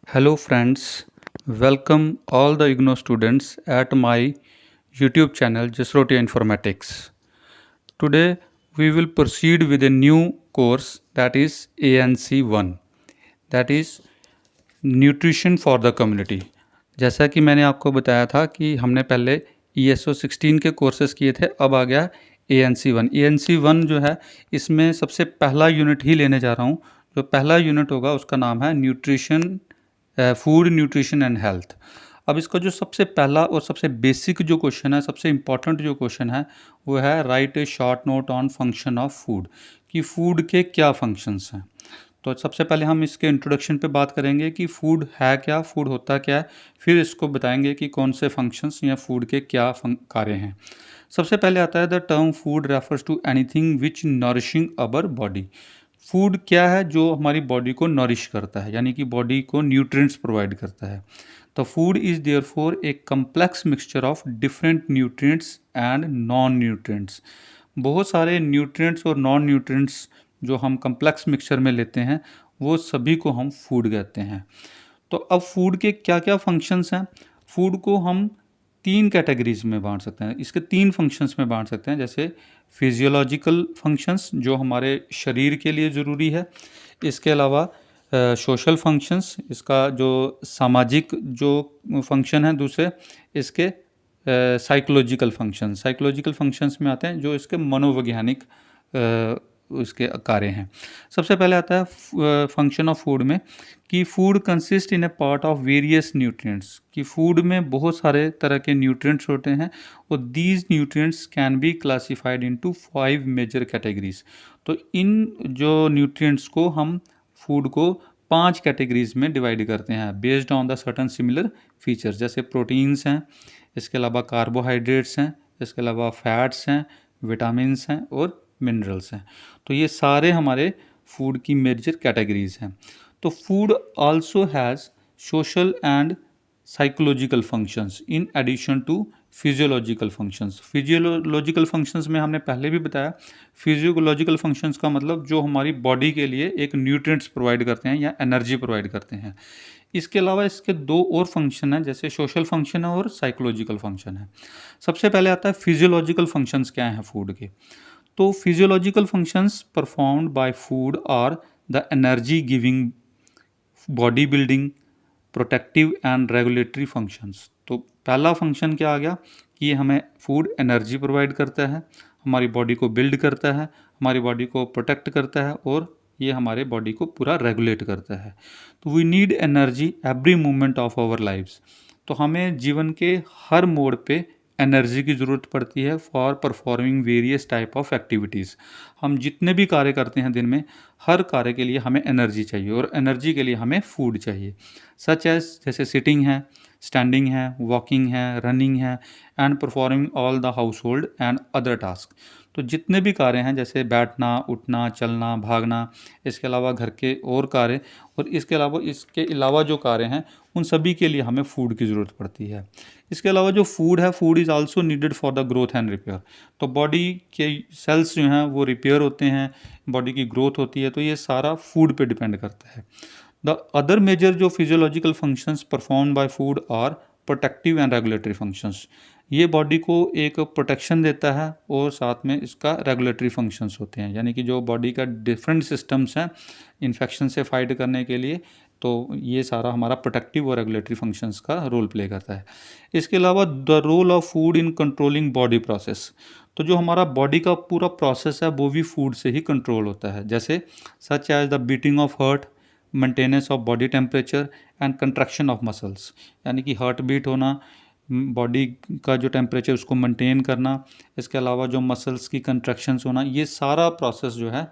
Hello friends, welcome all the IGNO students at my YouTube channel Jasrotia Informatics. Today we will proceed with a new course that is ANC1, that is Nutrition for the Community. जैसा कि मैंने आपको बताया था कि हमने पहले ESO 16 के कोर्सेज किए थे, अब आ गया ANC1। ANC1 जो है इसमें सबसे पहला यूनिट ही लेने जा रहा हूँ। जो पहला यूनिट होगा उसका नाम है फूड न्यूट्रिशन एंड हेल्थ। अब इसका जो सबसे पहला और सबसे बेसिक जो क्वेश्चन है, सबसे इम्पॉर्टेंट जो क्वेश्चन है वो है right A short note on function of food, कि फूड के क्या फंक्शंस हैं। तो सबसे पहले हम इसके इंट्रोडक्शन पे बात करेंगे कि फूड है क्या, फूड होता क्या है, फिर इसको बताएंगे कि कौन से फंक्शंस या फूड के क्या कार्य हैं। सबसे पहले आता है the term food refers to anything which nourishing our body. Food क्या है? जो हमारी बॉडी को नरिश करता है, यानी कि बॉडी को न्यूट्रिएंट्स प्रोवाइड करता है। तो food is therefore A complex mixture of different nutrients and non nutrients. बहुत सारे न्यूट्रिएंट्स और नॉन न्यूट्रिएंट्स जो हम कम्प्लेक्स मिक्सचर में लेते हैं वो सभी को हम फूड कहते हैं। तो अब फूड के क्या क्या फंक्शंस हैं? फूड को हम तीन कैटेगरीज में बांट सकते हैं, इसके तीन फंक्शंस में बांट सकते हैं। जैसे फिजियोलॉजिकल फंक्शंस जो हमारे शरीर के लिए ज़रूरी है, इसके अलावा सोशल फंक्शंस, इसका जो सामाजिक जो फंक्शन है दूसरे, इसके साइकोलॉजिकल फंक्शंस में आते हैं जो इसके मनोवैज्ञानिक उसके कार्य हैं। सबसे पहले आता है फंक्शन ऑफ फूड में कि food consist in a part of various nutrients, कि फूड में बहुत सारे तरह के न्यूट्रिएंट्स होते हैं और these nutrients can be classified into 5 major categories. तो इन जो न्यूट्रिएंट्स को हम फूड को 5 कैटेगरीज में डिवाइड करते हैं based on the certain similar features. जैसे प्रोटीन्स हैं, इसके अलावा कार्बोहाइड्रेट्स हैं, इसके अलावा फैट्स हैं, विटामिन्स हैं और मिनरल्स हैं। तो ये सारे हमारे फूड की मेजर कैटेगरीज हैं। तो food also has social and psychological functions in addition to physiological functions. Physiological functions में हमने पहले भी बताया, फिजियोलॉजिकल फंक्शंस का मतलब जो हमारी बॉडी के लिए एक न्यूट्रिएंट्स प्रोवाइड करते हैं या एनर्जी प्रोवाइड करते हैं। इसके अलावा इसके दो और फंक्शन हैं, जैसे सोशल फंक्शन है और साइकोलॉजिकल फंक्शन है। सबसे पहले आता है फिजियोलॉजिकल फंक्शंस क्या हैं फूड के। तो physiological functions performed by food are the energy giving, body building, protective and regulatory functions. तो पहला फंक्शन क्या आ गया कि ये हमें फूड एनर्जी प्रोवाइड करता है, हमारी बॉडी को बिल्ड करता है, हमारी बॉडी को प्रोटेक्ट करता है और ये हमारे बॉडी को पूरा रेगुलेट करता है। तो we need energy every moment of our lives. तो हमें जीवन के हर मोड़ पे एनर्जी की ज़रूरत पड़ती है for performing various type of activities. हम जितने भी कार्य करते हैं दिन में, हर कार्य के लिए हमें एनर्जी चाहिए और एनर्जी के लिए हमें फूड चाहिए। सच एज जैसे सिटिंग है, स्टैंडिंग है, वॉकिंग है, रनिंग है and performing all the house hold and other task. तो जितने भी कार्य हैं जैसे बैठना, उठना, चलना, भागना, इसके अलावा घर के और कार्य और इसके अलावा जो कार्य हैं उन सभी के लिए हमें फूड की ज़रूरत पड़ती है। इसके अलावा जो फूड है, food is also needed for the growth and repair. तो बॉडी के सेल्स जो हैं वो रिपेयर होते हैं, बॉडी की ग्रोथ होती है, तो ये सारा फूड पे डिपेंड करता है। द अदर मेजर जो physiological functions perform by food are protective and regulatory functions. ये बॉडी को एक प्रोटेक्शन देता है और साथ में इसका रेगुलेटरी फंक्शंस होते हैं, यानी कि जो बॉडी का डिफरेंट सिस्टम्स हैं इन्फेक्शन से फाइट करने के लिए, तो ये सारा हमारा प्रोटेक्टिव और रेगुलेटरी फंक्शंस का रोल प्ले करता है। इसके अलावा the role of food in controlling body process. तो जो हमारा बॉडी का पूरा प्रोसेस है वो भी फूड से ही कंट्रोल होता है, जैसे such as the beating of heart, maintenance of body temperature and contraction of muscles, यानी कि हार्ट बीट होना, बॉडी का जो टेम्परेचर उसको मेंटेन करना, इसके अलावा जो मसल्स की कंट्रैक्शंस होना, ये सारा प्रोसेस जो है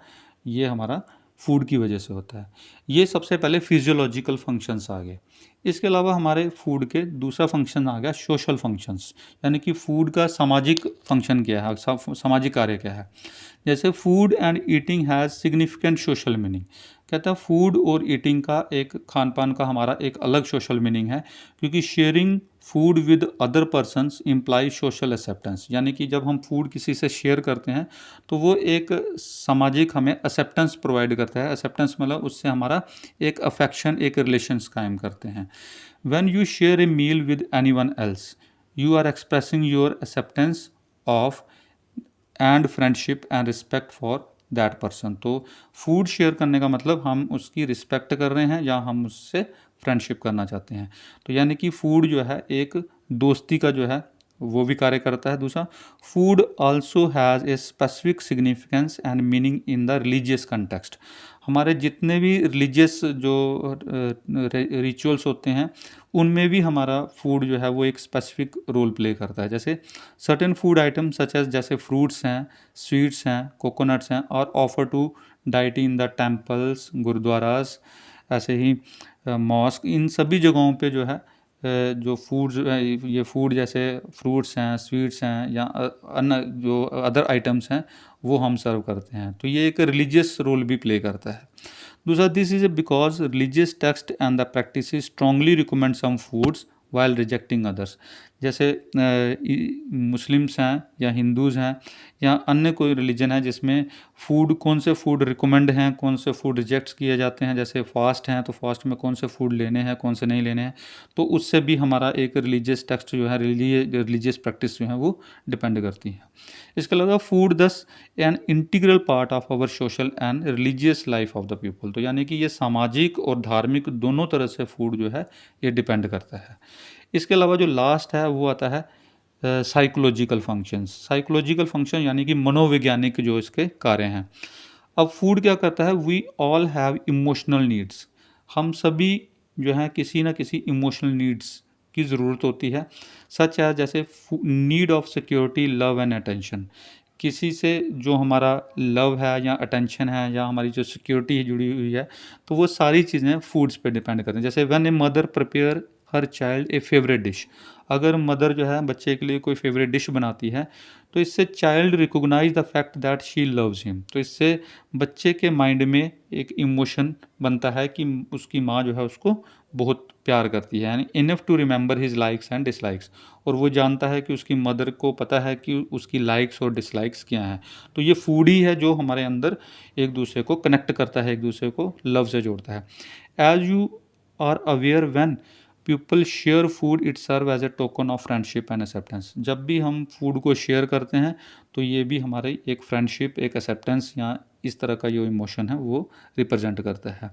ये हमारा फूड की वजह से होता है। ये सबसे पहले फिजियोलॉजिकल फंक्शंस आ गए। इसके अलावा हमारे फूड के दूसरा फंक्शन आ गया सोशल फंक्शंस, यानी कि फूड का सामाजिक फंक्शन क्या है, सामाजिक कार्य क्या है। जैसे food and eating has significant social meaning, कहता है फूड और ईटिंग का एक खान पान का हमारा एक अलग सोशल मीनिंग है, क्योंकि sharing food with other persons imply social acceptance, यानी कि जब हम फूड किसी से शेयर करते हैं तो वो एक सामाजिक हमें एक्सेप्टेंस प्रोवाइड करता है। एक्सेप्टेंस मतलब उससे हमारा एक अफेक्शन, एक रिलेशंस कायम करते हैं। When you share a meal with any one else you are expressing your acceptance of and friendship and respect for that person. तो फूड शेयर करने का मतलब हम उसकी रिस्पेक्ट कर रहे हैं या हम उससे फ्रेंडशिप करना चाहते हैं। तो यानी कि फूड जो है एक दोस्ती का जो है वो भी कार्य करता है। दूसरा, food also has a specific significance and meaning in the religious context. हमारे जितने भी रिलीजियस जो रिचुअल्स होते हैं उनमें भी हमारा फूड जो है वो एक स्पेसिफिक रोल प्ले करता है। जैसे certain food item such as जैसे फ्रूट्स हैं, स्वीट्स हैं, कोकोनट्स हैं और offer to deity in the temples, gurudwaras, ऐसे ही मॉस्क, इन सभी जगहों पे जो है जो फूड ये फूड जैसे फ्रूट्स हैं, स्वीट्स हैं या अन्य जो अदर आइटम्स हैं वो हम सर्व करते हैं। तो ये एक रिलीजियस रोल भी प्ले करता है। दूसरा, this is because religious text and the practice strongly recommend some foods while rejecting others. जैसे मुस्लिम्स हैं या हिंदूज़ हैं या अन्य कोई रिलीजन है जिसमें फूड, कौन से फूड रिकमेंड हैं, कौन से फूड रिजेक्ट किए जाते हैं। जैसे फास्ट हैं तो फास्ट में कौन से फूड लेने हैं, कौन से नहीं लेने हैं, तो उससे भी हमारा एक रिलीजियस टेक्स्ट जो है, रिलीजियस प्रैक्टिस जो है वो डिपेंड करती है। इसके अलावा food does an integral part of our social and religious life of the people. तो यानी कि ये सामाजिक और धार्मिक दोनों तरह से फूड जो है ये डिपेंड करता है। इसके अलावा जो लास्ट है वो आता है साइकोलॉजिकल फंक्शंस। साइकोलॉजिकल फंक्शन यानी कि मनोवैज्ञानिक जो इसके कार्य हैं। अब फूड क्या करता है, we all have emotional needs. हम सभी जो हैं किसी ना किसी इमोशनल नीड्स की ज़रूरत होती है। सच है जैसे need of security, love and attention. किसी से जो हमारा लव है या अटेंशन है या हमारी जो सिक्योरिटी जुड़ी हुई है, तो वो सारी चीज़ें फूड्स पे डिपेंड करती हैं। जैसे when a mother prepare her child a favourite dish, अगर मदर जो है बच्चे के लिए कोई फेवरेट डिश बनाती है तो इससे child recognise the fact that she loves him. तो इससे बच्चे के माइंड में एक इमोशन बनता है कि उसकी माँ जो है उसको बहुत प्यार करती है, यानी enough to remember his likes and dislikes. और वो जानता है कि उसकी मदर को पता है कि उसकी लाइक्स और डिसलाइक्स क्या हैं। तो ये फूड ही है जो हमारे अंदर एक दूसरे को कनेक्ट करता है, एक दूसरे को लव से जोड़ता है। As you are aware when people share food it serve as a token of friendship and acceptance. जब भी हम फूड को शेयर करते हैं तो ये भी हमारे एक फ्रेंडशिप, एक एक्सेप्टेंस या इस तरह का जो इमोशन है वो रिप्रेजेंट करता है।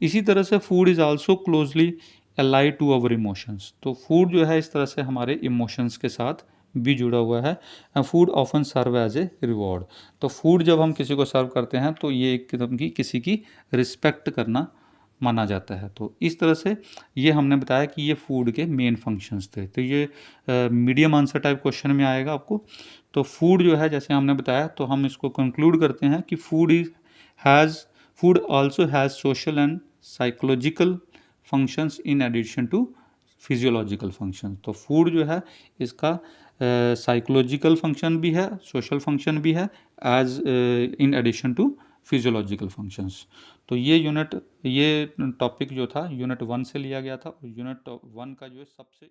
इसी तरह से food is also closely allied to our emotions. तो फूड जो है इस तरह से हमारे इमोशंस के साथ भी जुड़ा हुआ है। Food often serve as a reward. तो फूड जब हम किसी को सर्व करते हैं तो ये एक किस्म की किसी की रिस्पेक्ट करना माना जाता है। तो इस तरह से ये हमने बताया कि ये फूड के मेन फंक्शंस थे। तो ये मीडियम आंसर टाइप क्वेश्चन में आएगा आपको। तो फूड जो है जैसे हमने बताया, तो हम इसको कंक्लूड करते हैं कि food also has social and psychological functions in addition to physiological function. तो फूड जो है इसका साइकोलॉजिकल फंक्शन भी है, सोशल फंक्शन भी है, as in addition to physiological functions. तो ये टॉपिक जो था यूनिट 1 से लिया गया था और यूनिट 1 का जो है सबसे